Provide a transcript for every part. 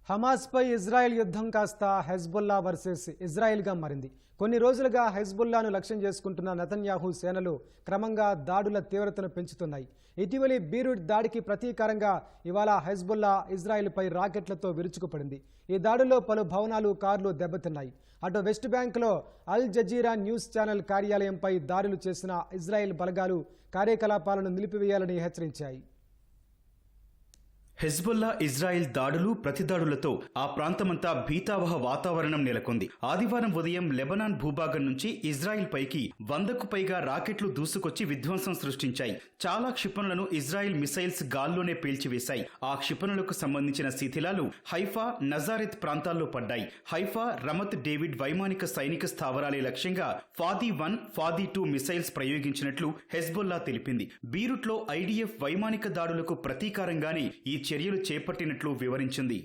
హమాస్పై Israel యుద్ధం కాస్త Hezbollah versus ఇజ్రాయెల్గా మారింది. కొన్ని రోజులుగా హెజ్బుల్లాను లక్ష్యం చేసుకుంటున్న నెతన్యాహు సేనలు క్రమంగా దాడుల తీవ్రతను పెంచుతున్నాయి. ఇటీవలి బీరూట్ దాడికి ప్రతీకారంగా ఇవాళ హెజ్బుల్లా ఇజ్రాయెల్పై రాకెట్లతో విరుచుకుపడింది. ఈ దాడుల్లో పలు భవనాలు, కార్లు దెబ్బతిన్నాయి. అటు వెస్ట్ బ్యాంక్లో అల్ జజీరా న్యూస్ ఛానల్ కార్యాలయంపై దాడులు చేసిన ఇజ్రాయెల్ బలగాలు కార్యకలాపాలను నిలిపివేయాలని హెచ్చరించాయి. హెజ్బుల్లా ఇజ్రాయెల్ దాడులు ప్రతిదాడులతో ఆ ప్రాంతమంతా భీతావహ వాతావరణం నెలకొంది. ఆదివారం ఉదయం లెబనాన్ భూభాగం నుంచి ఇజ్రాయెల్ పైకి 100కు పైగా రాకెట్లు దూసుకొచ్చి విధ్వంసం సృష్టించాయి. చాలా క్షిపణులను ఇజ్రాయెల్ మిసైల్స్ గాల్లోనే పేల్చివేశాయి. ఆ క్షిపణులకు సంబంధించిన శిథిలాలు హైఫా, నజారెత్ ప్రాంతాల్లో పడ్డాయి. హైఫా, రమత్ డేవిడ్ వైమానిక సైనిక స్థావరాలే లక్ష్యంగా ఫాదీ-1, ఫాదీ-2 మిసైల్స్ ప్రయోగించినట్లు హెజ్బుల్లా తెలిపింది. బీరుట్లో ఐడిఎఫ్ వైమానిక దాడులకు ప్రతీకారంగానే ఈ చర్యలు చేపట్టినట్లు వివరించింది.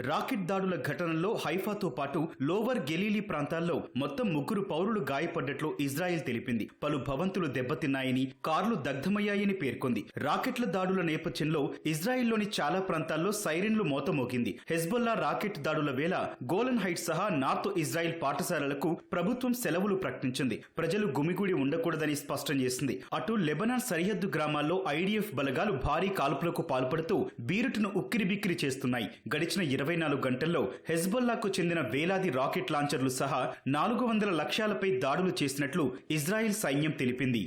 రాకెట్ దాడుల ఘటనలో హైఫాతో పాటు లోవర్ గెలీలీ ప్రాంతాల్లో మొత్తం 3 పౌరులు గాయపడ్డట్లు ఇజ్రాయెల్ తెలిపింది. పలు భవంతులు దెబ్బతిన్నాయని, కార్లు దగ్ధమయ్యాయని పేర్కొంది. రాకెట్ల దాడుల నేపథ్యంలో ఇజ్రాయెల్లోని చాలా ప్రాంతాల్లో సైరన్లు మోతమోగింది. హెజ్బుల్లా రాకెట్ దాడుల వేళ గోలన్ హైట్స్ సహా నార్త్ ఇజ్రాయెల్ పాఠశాలలకు ప్రభుత్వం సెలవులు ప్రకటించింది. ప్రజలు గుమిగూడి ఉండకూడదని స్పష్టం చేసింది. అటు లెబనాన్ సరిహద్దు గ్రామాల్లో ఐడిఎఫ్ బలగాలు భారీ కాల్పులకు పాల్పడుతూ బీరుట్ను ఉక్కిరిబిక్కిరి చేస్తున్నాయి. గడిచిన 24 గంటల్లో హెజ్బుల్లాకు చెందిన వేలాది రాకెట్ లాంచర్లు సహా 400 లక్ష్యాలపై దాడులు చేసినట్లు ఇజ్రాయెల్ సైన్యం తెలిపింది.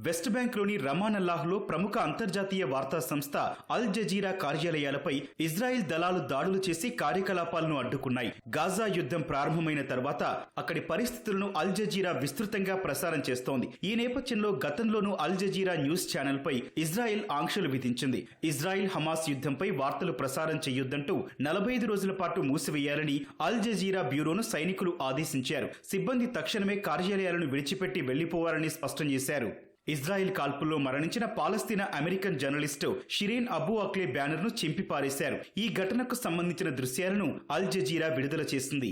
వెస్ట్ బ్యాంక్లోని రమానల్లాహ్లో ప్రముఖ అంతర్జాతీయ వార్తా సంస్థ అల్ జజీరా కార్యాలయాలపై ఇజ్రాయెల్ దళాలు దాడులు చేసి కార్యకలాపాలను అడ్డుకున్నాయి. గాజా యుద్ధం ప్రారంభమైన తర్వాత అక్కడి పరిస్థితులను అల్ జజీరా విస్తృతంగా ప్రసారం చేస్తోంది. ఈ నేపథ్యంలో గతంలోనూ అల్ జజీరా న్యూస్ ఛానల్ పై ఇజ్రాయెల్ ఆంక్షలు విధించింది. ఇజ్రాయెల్ హమాస్ యుద్ధంపై వార్తలు ప్రసారం చేయొద్దంటూ 45 రోజుల పాటు మూసివేయాలని అల్ జజీరా బ్యూరోను సైనికులు ఆదేశించారు. సిబ్బంది తక్షణమే కార్యాలయాలను విడిచిపెట్టి వెళ్లిపోవాలని స్పష్టం చేశారు. ఇజ్రాయెల్ కాల్పుల్లో మరణించిన పాలస్తీనా American journalist Shireen Abu Akleh బ్యానర్ను చింపి పారేశారు. ఈ ఘటనకు సంబంధించిన దృశ్యాలను అల్ జజీరా విడుదల చేసింది.